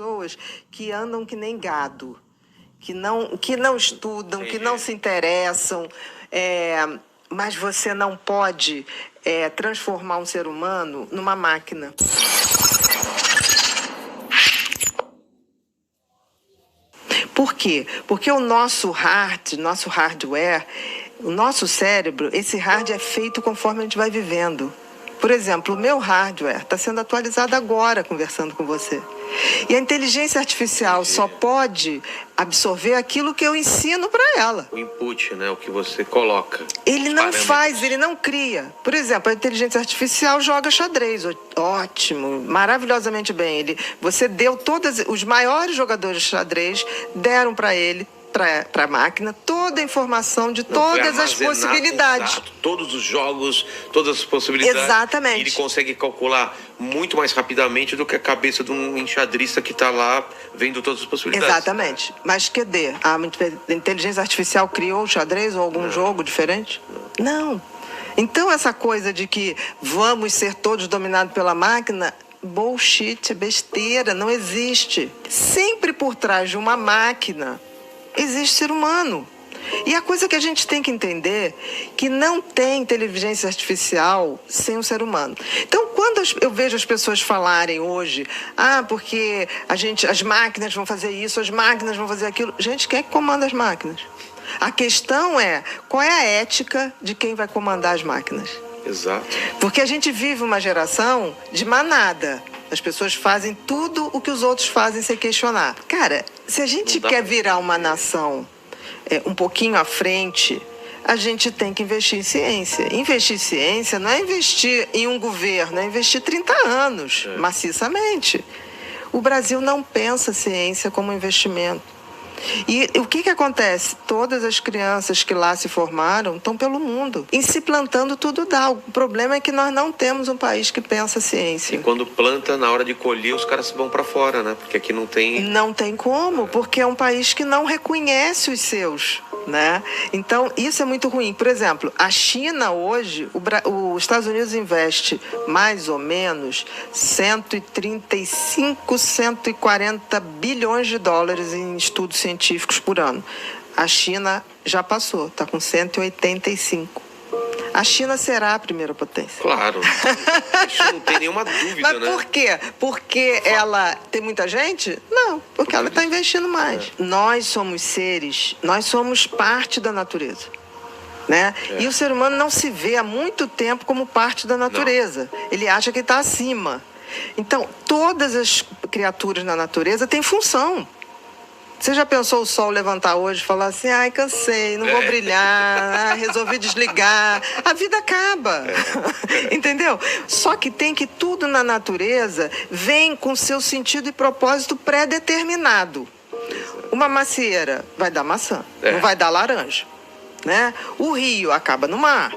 pessoas que andam que nem gado, que não estudam, que não se interessam, mas você não pode transformar um ser humano numa máquina. Por quê? Porque o nosso hardware, o nosso cérebro, esse hardware é feito conforme a gente vai vivendo. Por exemplo, o meu hardware está sendo atualizado agora, conversando com você. E a inteligência artificial só pode absorver aquilo que eu ensino para ela. O input, né? O que você coloca. Ele não faz, ele não cria. Por exemplo, a inteligência artificial joga xadrez. Ótimo, maravilhosamente bem. Você deu os maiores jogadores de xadrez, deram para ele, para a máquina, toda a informação de todas as possibilidades. Exato, todos os jogos, todas as possibilidades. Exatamente. E ele consegue calcular muito mais rapidamente do que a cabeça de um enxadrista que está lá vendo todas as possibilidades. Exatamente. Mas cadê? A inteligência artificial criou o xadrez ou algum jogo diferente? Não. Então essa coisa de que vamos ser todos dominados pela máquina... bullshit, besteira, não existe. Sempre por trás de uma máquina existe ser humano. E a coisa que a gente tem que entender que não tem inteligência artificial sem um ser humano. Então, quando eu vejo as pessoas falarem hoje, porque as máquinas vão fazer isso, as máquinas vão fazer aquilo. Gente, quem é que comanda as máquinas? A questão é, qual é a ética de quem vai comandar as máquinas? Exato. Porque a gente vive uma geração de manada. As pessoas fazem tudo o que os outros fazem sem questionar. Cara, se a gente quer virar uma nação um pouquinho à frente, a gente tem que investir em ciência. Investir em ciência não é investir em um governo, é investir 30 anos, maciçamente. O Brasil não pensa ciência como investimento. E o que acontece? Todas as crianças que lá se formaram estão pelo mundo. E se plantando tudo dá. O problema é que nós não temos um país que pensa ciência. E quando planta, na hora de colher, os caras vão para fora, né? Porque aqui não tem... Não tem como, porque é um país que não reconhece os seus, né? Então, isso é muito ruim. Por exemplo, a China hoje, os Estados Unidos investe mais ou menos 135, 140 bilhões de dólares em estudos científicos por ano. A China já passou, está com 185. A China será a primeira potência. Claro, isso não tem nenhuma dúvida, Mas por quê? Porque ela tem muita gente? Não, porque ela está investindo mais. Nós somos seres, nós somos parte da natureza. Né? E o ser humano não se vê há muito tempo como parte da natureza. Não. Ele acha que está acima. Então, todas as criaturas na natureza têm função. Você já pensou o sol levantar hoje e falar assim, cansei, não vou brilhar, resolvi desligar. A vida acaba, entendeu? Só que tem que tudo na natureza vem com seu sentido e propósito pré-determinado. Uma macieira vai dar maçã, não vai dar laranja, né? O rio acaba no mar.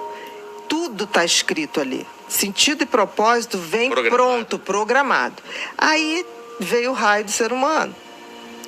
Tudo está escrito ali. Sentido e propósito vem pronto, programado. Aí veio o raio do ser humano,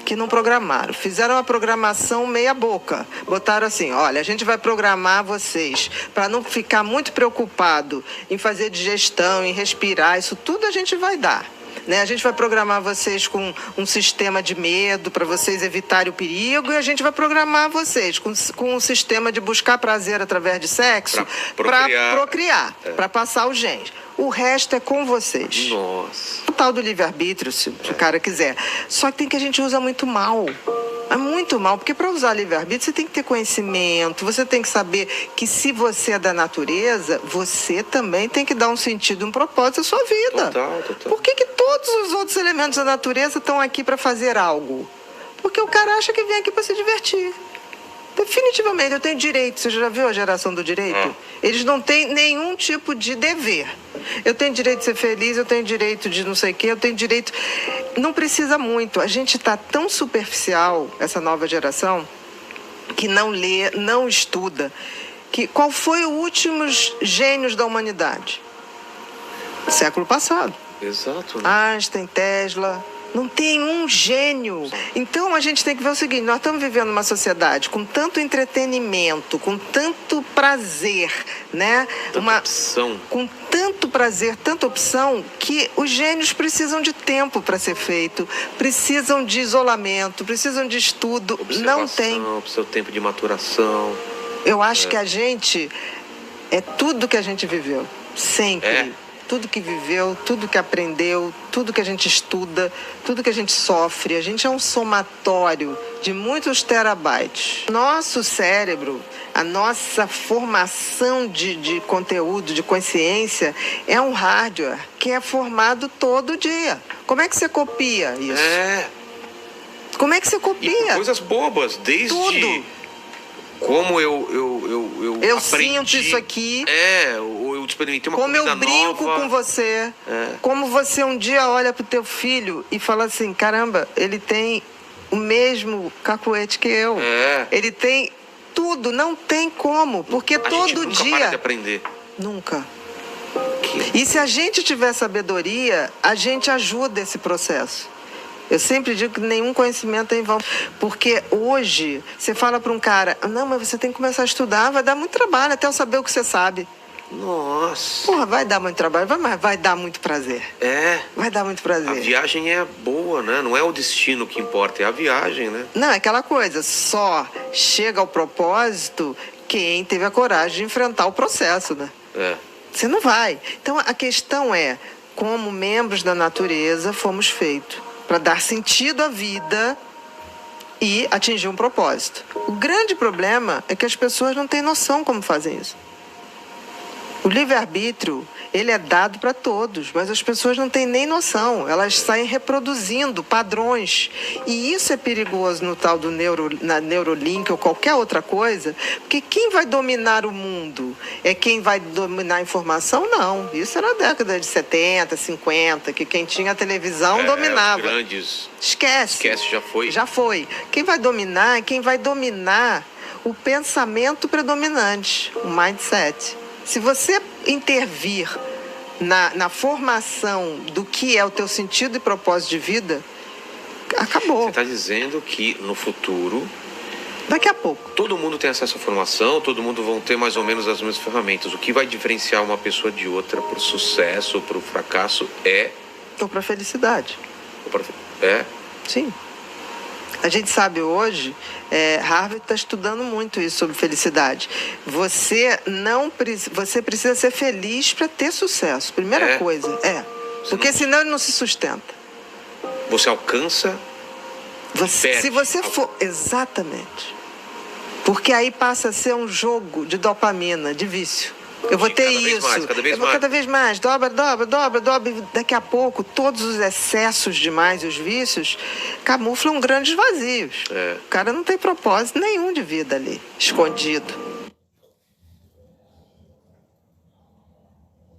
que não programaram. Fizeram uma programação meia boca. Botaram assim, olha, a gente vai programar vocês para não ficar muito preocupado em fazer digestão, em respirar, isso tudo a gente vai dar. Né? A gente vai programar vocês com um sistema de medo para vocês evitarem o perigo e a gente vai programar vocês com um sistema de buscar prazer através de sexo para procriar, para passar os genes. O resto é com vocês. Nossa. O tal do livre-arbítrio, se o cara quiser. Só que tem que a gente usa muito mal. É muito mal, porque para usar livre-arbítrio você tem que ter conhecimento, você tem que saber que se você é da natureza, você também tem que dar um sentido, um propósito à sua vida. Total. Por que todos os outros elementos da natureza estão aqui para fazer algo? Porque o cara acha que vem aqui para se divertir. Definitivamente, eu tenho direito. Você já viu a geração do direito? Eles não têm nenhum tipo de dever. Eu tenho direito de ser feliz, eu tenho direito de não sei o quê, eu tenho direito... Não precisa muito. A gente está tão superficial, essa nova geração, que não lê, não estuda. Qual foi o último gênios da humanidade? Século passado. Exato. Né? Einstein, Tesla, Não tem um gênio. Então a gente tem que ver o seguinte, nós estamos vivendo uma sociedade com tanto entretenimento, com tanto prazer, né? Tanta opção. Com tanto prazer, tanta opção, que os gênios precisam de tempo para ser feito, precisam de isolamento, precisam de estudo. Não tem. Precisa de tempo de maturação. Eu acho que a gente é tudo que a gente viveu, sempre. Tudo que viveu, tudo que aprendeu, tudo que a gente estuda, tudo que a gente sofre. A gente é um somatório de muitos terabytes. Nosso cérebro, a nossa formação de conteúdo, de consciência, é um hardware que é formado todo dia. Como é que você copia isso? Como é que você copia? E por coisas bobas, desde... Tudo. Como eu aprendi, sinto isso aqui. Ou eu experimentei uma como comida eu brinco nova. com você. Como você um dia olha pro teu filho e fala assim, caramba, ele tem o mesmo cacuete que eu. Ele tem tudo, não tem como. Porque todo gente nunca dia... para de aprender. Nunca. E se a gente tiver sabedoria, a gente ajuda esse processo. Eu sempre digo que nenhum conhecimento é em vão. Porque hoje, você fala para um cara, não, mas você tem que começar a estudar, vai dar muito trabalho até eu saber o que você sabe. Nossa. Porra, vai dar muito trabalho, mas vai dar muito prazer. Vai dar muito prazer. A viagem é boa, né? Não é o destino que importa, é a viagem, né? Não, é aquela coisa, só chega ao propósito quem teve a coragem de enfrentar o processo, né? Você não vai. Então, a questão é, como membros da natureza, fomos feitos para dar sentido à vida e atingir um propósito. O grande problema é que as pessoas não têm noção como fazem isso. O livre-arbítrio, ele é dado para todos, mas as pessoas não têm nem noção. Elas saem reproduzindo padrões. E isso é perigoso no tal do na Neuralink ou qualquer outra coisa, porque quem vai dominar o mundo é quem vai dominar a informação? Não. Isso era na década de 70, 50, que quem tinha televisão dominava. Os grandes... Esquece, já foi. Já foi. Quem vai dominar é quem vai dominar o pensamento predominante, o mindset. Se você intervir na formação do que é o teu sentido e propósito de vida, acabou. Você está dizendo que no futuro... Daqui a pouco. Todo mundo tem acesso à formação, todo mundo vão ter mais ou menos as mesmas ferramentas. O que vai diferenciar uma pessoa de outra para o sucesso, para o fracasso é... Ou para a felicidade. Sim. A gente sabe hoje, Harvard está estudando muito isso sobre felicidade. Você precisa ser feliz para ter sucesso. Primeira coisa. Porque senão ele não se sustenta. Você alcança... Se você for... Exatamente. Porque aí passa a ser um jogo de dopamina, de vício. Eu vou ter isso. Cada vez mais. Dobra. Daqui a pouco, todos os excessos demais, os vícios, camuflam grandes vazios. O cara não tem propósito nenhum de vida ali, escondido.